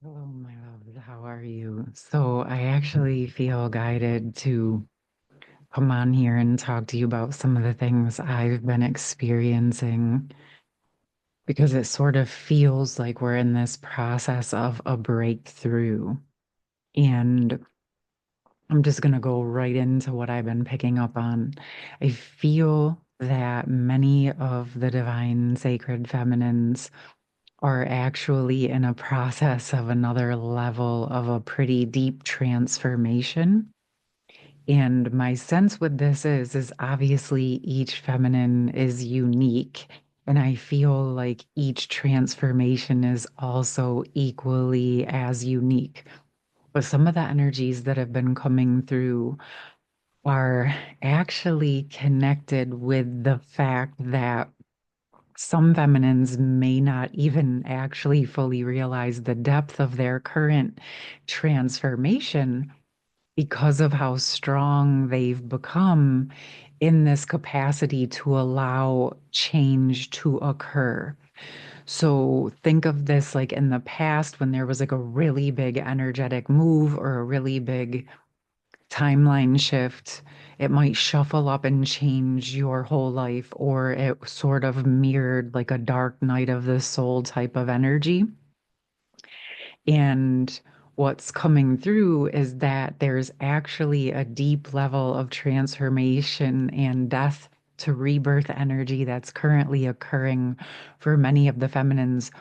Oh, my love, how are you? So, I actually feel guided to come on here and talk to you about some of the things I've been experiencing because it sort of feels like we're in this process of a breakthrough. And I'm just going to go right into what I've been picking up on. I feel that many of the divine sacred feminines are actually in a process of another level of a pretty deep transformation. And my sense with this is obviously each feminine is unique. And I feel like each transformation is also equally as unique. But some of the energies that have been coming through are actually connected with the fact that some feminines may not even actually fully realize the depth of their current transformation because of how strong they've become in this capacity to allow change to occur. So think of this like in the past when there was like a really big energetic move or a really big timeline shift, it might shuffle up and change your whole life, or it sort of mirrored like a dark night of the soul type of energy. And what's coming through is that there's actually a deep level of transformation and death to rebirth energy that's currently occurring for many of the feminines,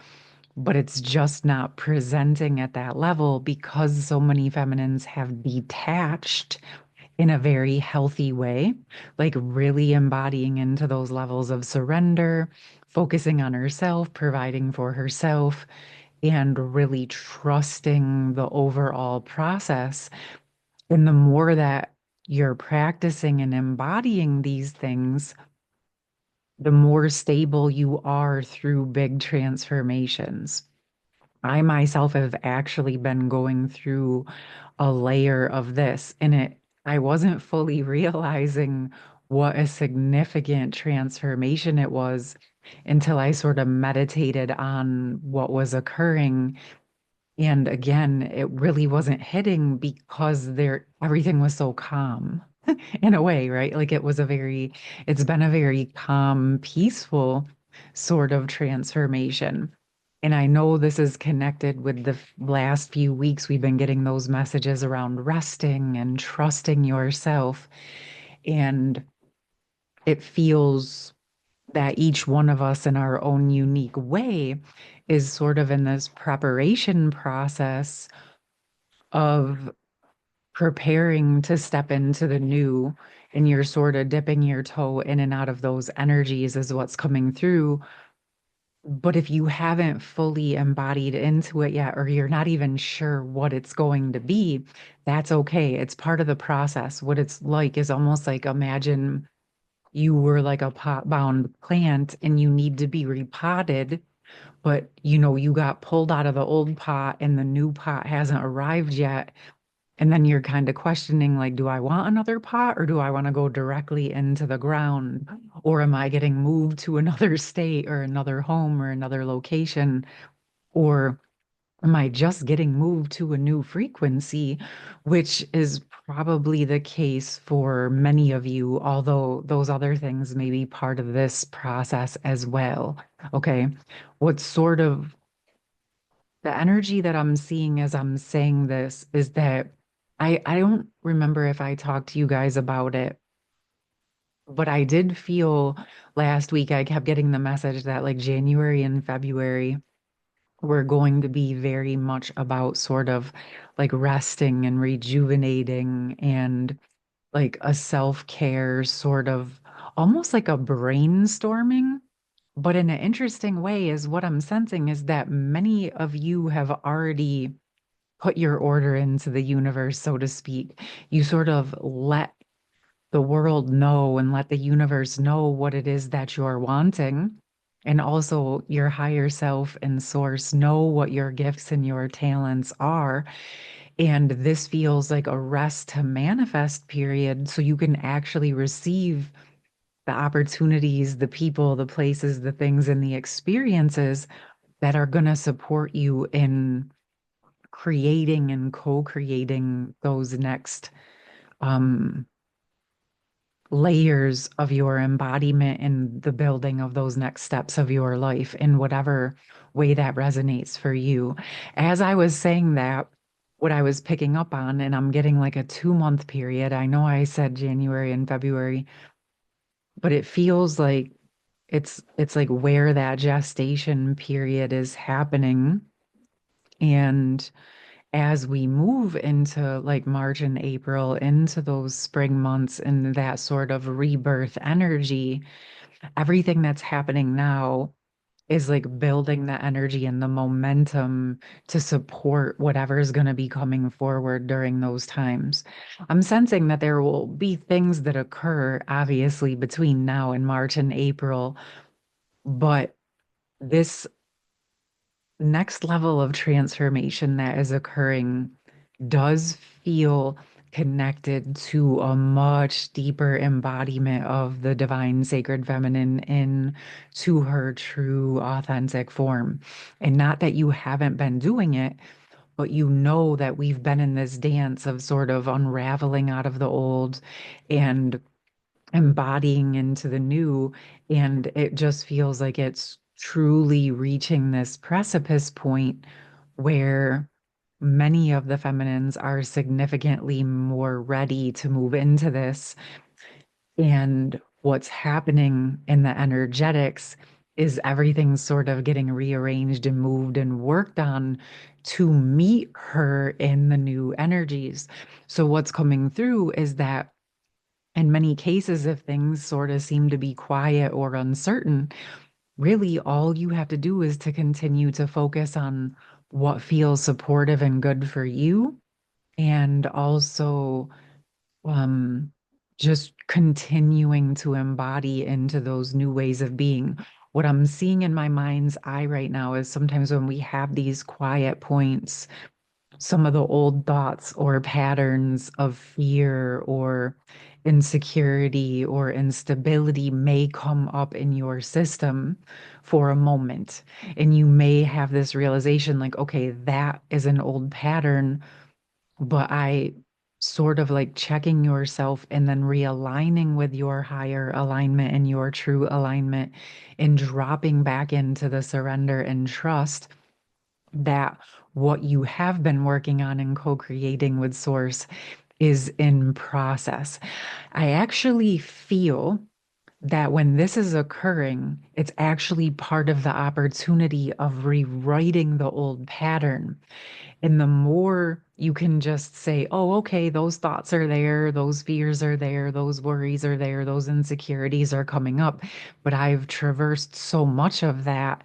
but it's just not presenting at that level because so many feminines have detached in a very healthy way, like really embodying into those levels of surrender, focusing on herself, providing for herself, and really trusting the overall process. And the more that you're practicing and embodying these things, the more stable you are through big transformations. I myself have actually been going through a layer of this, and I wasn't fully realizing what a significant transformation it was until I sort of meditated on what was occurring. And again, it really wasn't hitting because everything was so calm in a way, right? Like it's been a very calm, peaceful sort of transformation. And I know this is connected with the last few weeks we've been getting those messages around resting and trusting yourself. And it feels that each one of us in our own unique way is sort of in this preparation process of preparing to step into the new, and you're sort of dipping your toe in and out of those energies is what's coming through. But if you haven't fully embodied into it yet, or you're not even sure what it's going to be, that's okay. It's part of the process. What it's like is almost like imagine you were like a pot-bound plant and you need to be repotted, but you got pulled out of the old pot and the new pot hasn't arrived yet. And then you're kind of questioning, like, do I want another pot or do I want to go directly into the ground? Or am I getting moved to another state or another home or another location? Or am I just getting moved to a new frequency, which is probably the case for many of you, although those other things may be part of this process as well. Okay. What's sort of the energy that I'm seeing as I'm saying this is that I don't remember if I talked to you guys about it, but I did feel last week I kept getting the message that like January and February were going to be very much about sort of like resting and rejuvenating and like a self-care sort of almost like a brainstorming. But in an interesting way, is what I'm sensing is that many of you have already put your order into the universe, so to speak. You sort of let the world know and let the universe know what it is that you're wanting. And also, your higher self and source know what your gifts and your talents are. And this feels like a rest to manifest period. So you can actually receive the opportunities, the people, the places, the things, and the experiences that are going to support you in creating and co-creating those next um, layers of your embodiment and the building of those next steps of your life in whatever way that resonates for you. As I was saying that, what I was picking up on, and I'm getting like a 2 month period. I know I said January and February, but it feels like it's like where that gestation period is happening. And as we move into like March and April, into those spring months and that sort of rebirth energy, everything that's happening now is like building the energy and the momentum to support whatever is going to be coming forward during those times. I'm sensing that there will be things that occur, obviously, between now and March and April, but this next level of transformation that is occurring does feel connected to a much deeper embodiment of the divine sacred feminine in to her true authentic form. And not that you haven't been doing it, but you know that we've been in this dance of sort of unraveling out of the old and embodying into the new. And it just feels like it's truly reaching this precipice point where many of the feminines are significantly more ready to move into this. And what's happening in the energetics is everything's sort of getting rearranged and moved and worked on to meet her in the new energies. So, what's coming through is that in many cases, if things sort of seem to be quiet or uncertain, really all you have to do is to continue to focus on what feels supportive and good for you. And also, um, just continuing to embody into those new ways of being. What I'm seeing in my mind's eye right now is sometimes when we have these quiet points, some of the old thoughts or patterns of fear or insecurity or instability may come up in your system for a moment. And you may have this realization like, okay, that is an old pattern, but I sort of like checking yourself and then realigning with your higher alignment and your true alignment and dropping back into the surrender and trust that what you have been working on and co-creating with Source is in process. I actually feel that when this is occurring, it's actually part of the opportunity of rewriting the old pattern. And the more you can just say, oh, okay, those thoughts are there, those fears are there, those worries are there, those insecurities are coming up. But I've traversed so much of that,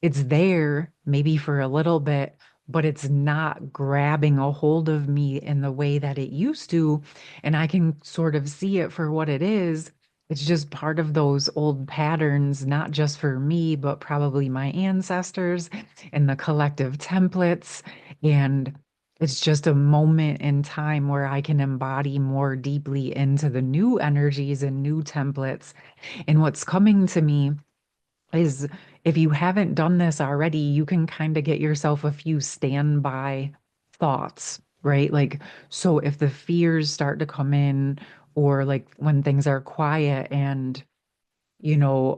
it's there maybe for a little bit, but it's not grabbing a hold of me in the way that it used to. And I can sort of see it for what it is. It's just part of those old patterns, not just for me, but probably my ancestors and the collective templates. And it's just a moment in time where I can embody more deeply into the new energies and new templates. And what's coming to me is if you haven't done this already, you can kind of get yourself a few standby thoughts, right? Like, so if the fears start to come in, or like when things are quiet and,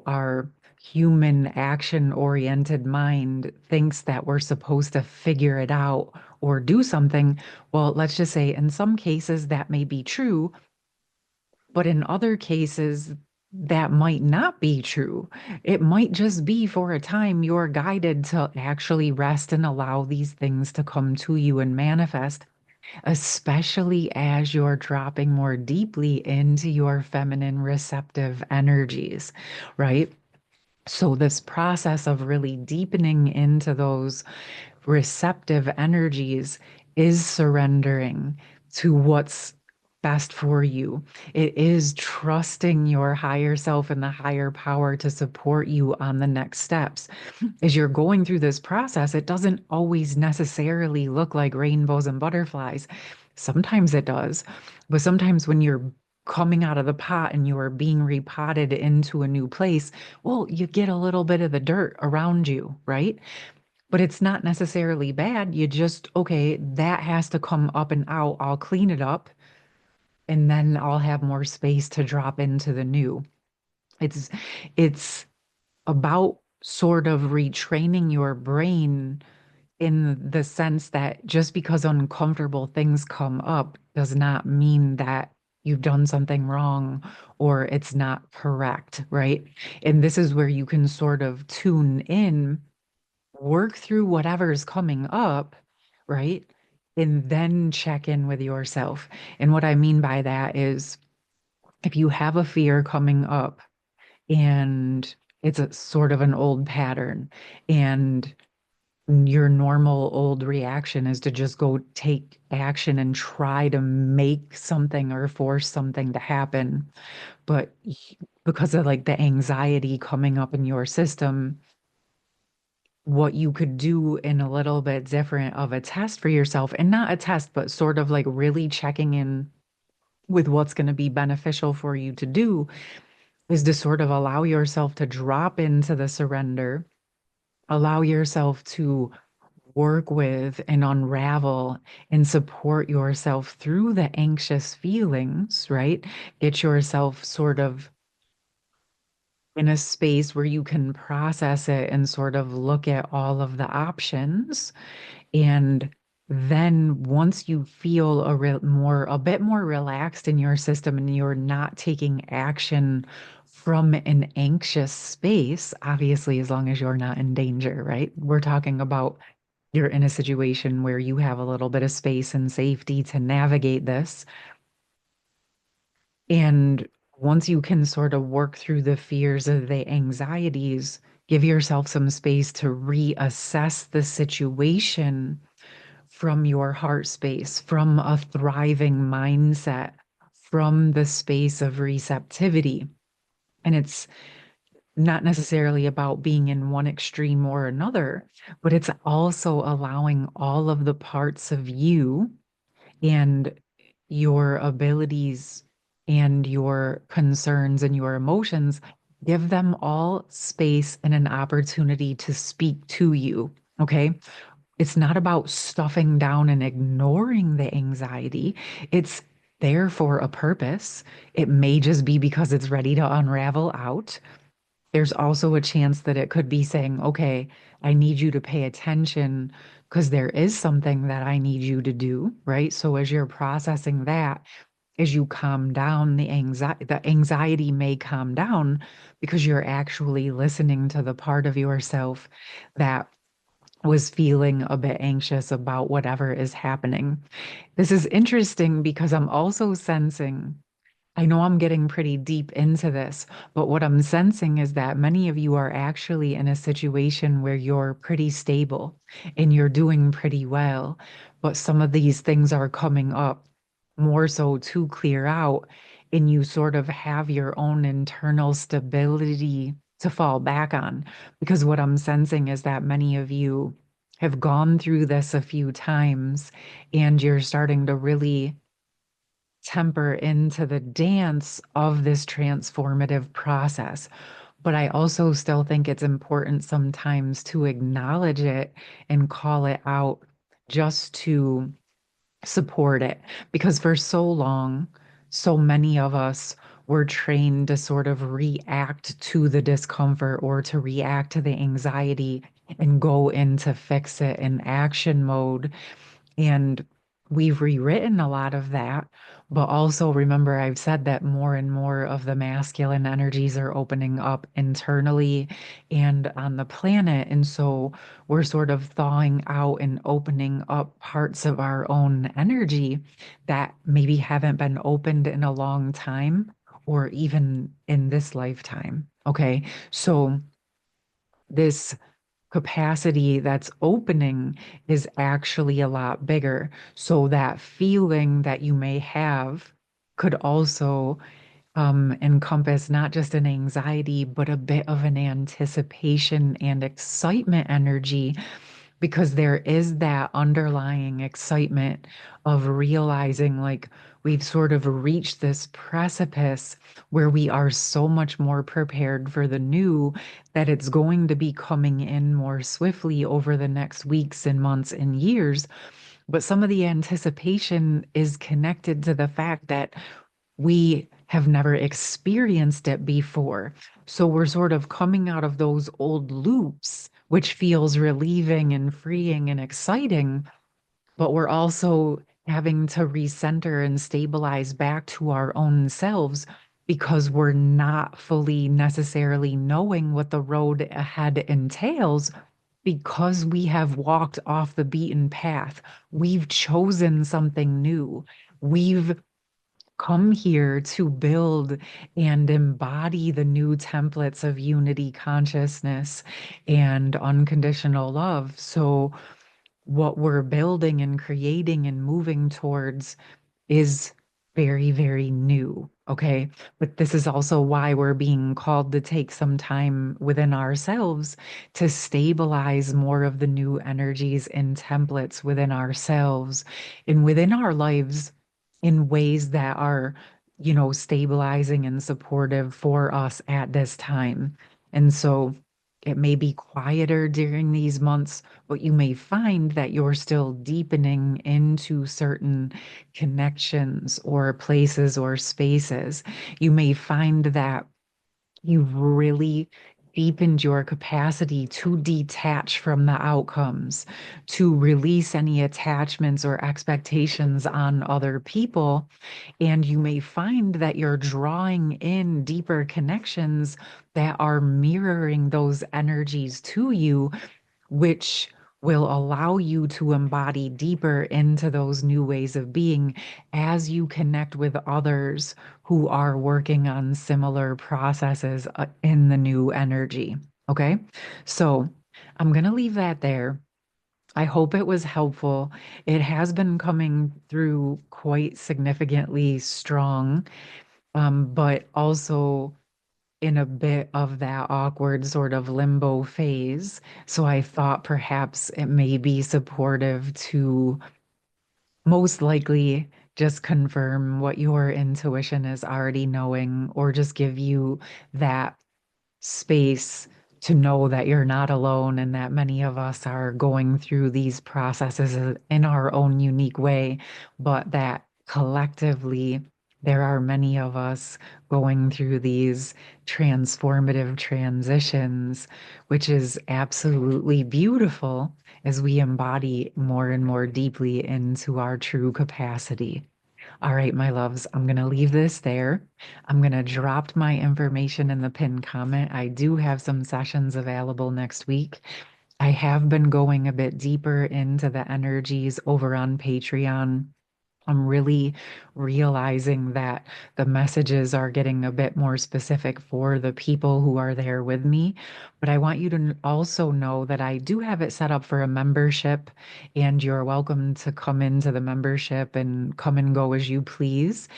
our human action oriented mind thinks that we're supposed to figure it out or do something, well, let's just say in some cases that may be true, but in other cases, that might not be true. It might just be for a time you're guided to actually rest and allow these things to come to you and manifest, especially as you're dropping more deeply into your feminine receptive energies, right? So, this process of really deepening into those receptive energies is surrendering to what's best for you. It is trusting your higher self and the higher power to support you on the next steps. As you're going through this process, it doesn't always necessarily look like rainbows and butterflies. Sometimes it does, but sometimes when you're coming out of the pot and you are being repotted into a new place, well, you get a little bit of the dirt around you, right? but it's not necessarily bad. You just, okay, that has to come up and out. I'll clean it up and then I'll have more space to drop into the new. It's it's about sort of retraining your brain in the sense that just because uncomfortable things come up does not mean that you've done something wrong or it's not correct, right? And this is where you can sort of tune in, work through whatever's coming up, right? And then check in with yourself. And what I mean by that is if you have a fear coming up and it's a sort of an old pattern and your normal old reaction is to just go take action and try to make something or force something to happen. But because of like the anxiety coming up in your system, what you could do in a little bit different of a test for yourself, and not a test, but sort of like really checking in with what's going to be beneficial for you to do, is to sort of allow yourself to drop into the surrender, allow yourself to work with and unravel and support yourself through the anxious feelings, right? Get yourself sort of in a space where you can process it and sort of look at all of the options. And then once you feel a bit more relaxed in your system and you're not taking action from an anxious space, obviously, as long as you're not in danger, right? We're talking about you're in a situation where you have a little bit of space and safety to navigate this. And once you can sort of work through the fears of the anxieties, give yourself some space to reassess the situation from your heart space, from a thriving mindset, from the space of receptivity. And it's not necessarily about being in one extreme or another, but it's also allowing all of the parts of you and your abilities and your concerns and your emotions, give them all space and an opportunity to speak to you. Okay. It's not about stuffing down and ignoring the anxiety. It's there for a purpose. It may just be because it's ready to unravel out. There's also a chance that it could be saying, okay, I need you to pay attention because there is something that I need you to do, right? So as you're processing that, as you calm down, the anxiety may calm down because you're actually listening to the part of yourself that was feeling a bit anxious about whatever is happening. This is interesting because I'm also sensing, I know I'm getting pretty deep into this, but what I'm sensing is that many of you are actually in a situation where you're pretty stable and you're doing pretty well, but some of these things are coming up more so to clear out, and you sort of have your own internal stability to fall back on. Because what I'm sensing is that many of you have gone through this a few times and you're starting to really temper into the dance of this transformative process. But I also still think it's important sometimes to acknowledge it and call it out just to support it. Because for so long, so many of us were trained to sort of react to the discomfort or to react to the anxiety and go into fix it in action mode. And we've rewritten a lot of that. But also remember, I've said that more and more of the masculine energies are opening up internally and on the planet. And so we're sort of thawing out and opening up parts of our own energy that maybe haven't been opened in a long time or even in this lifetime. Okay. So this capacity that's opening is actually a lot bigger. So that feeling that you may have could also encompass not just an anxiety, but a bit of an anticipation and excitement energy because there is that underlying excitement of realizing like we've sort of reached this precipice where we are so much more prepared for the new that it's going to be coming in more swiftly over the next weeks and months and years. But some of the anticipation is connected to the fact that we have never experienced it before. So we're sort of coming out of those old loops, which feels relieving and freeing and exciting, but we're also having to recenter and stabilize back to our own selves because we're not fully necessarily knowing what the road ahead entails because we have walked off the beaten path. We've chosen something new. We've come here to build and embody the new templates of unity consciousness and unconditional love. So, what we're building and creating and moving towards is very, very new. Okay. But this is also why we're being called to take some time within ourselves to stabilize more of the new energies and templates within ourselves and within our lives in ways that are, stabilizing and supportive for us at this time. And so it may be quieter during these months, but you may find that you're still deepening into certain connections or places or spaces. You may find that you've really deepened your capacity to detach from the outcomes, to release any attachments or expectations on other people. And you may find that you're drawing in deeper connections that are mirroring those energies to you, which will allow you to embody deeper into those new ways of being as you connect with others who are working on similar processes in the new energy. Okay. So I'm going to leave that there. I hope it was helpful. It has been coming through quite significantly strong, but also in a bit of that awkward sort of limbo phase. So I thought perhaps it may be supportive to most likely just confirm what your intuition is already knowing, or just give you that space to know that you're not alone and that many of us are going through these processes in our own unique way, but that collectively there are many of us going through these transformative transitions, which is absolutely beautiful as we embody more and more deeply into our true capacity. All right, my loves, I'm going to leave this there. I'm going to drop my information in the pinned comment. I do have some sessions available next week. I have been going a bit deeper into the energies over on Patreon. I'm really realizing that the messages are getting a bit more specific for the people who are there with me. But I want you to also know that I do have it set up for a membership, and you're welcome to come into the membership and come and go as you please.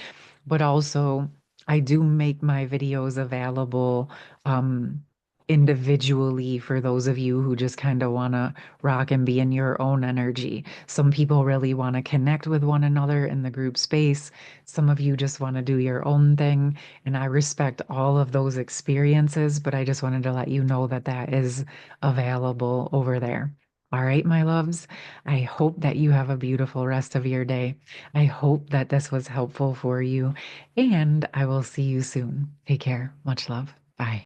But also, I do make my videos available um, individually for those of you who just kind of want to rock and be in your own energy. Some people really want to connect with one another in the group space. Some of you just want to do your own thing. And I respect all of those experiences, but I just wanted to let you know that that is available over there. All right, my loves. I hope that you have a beautiful rest of your day. I hope that this was helpful for you, and I will see you soon. Take care. Much love. Bye.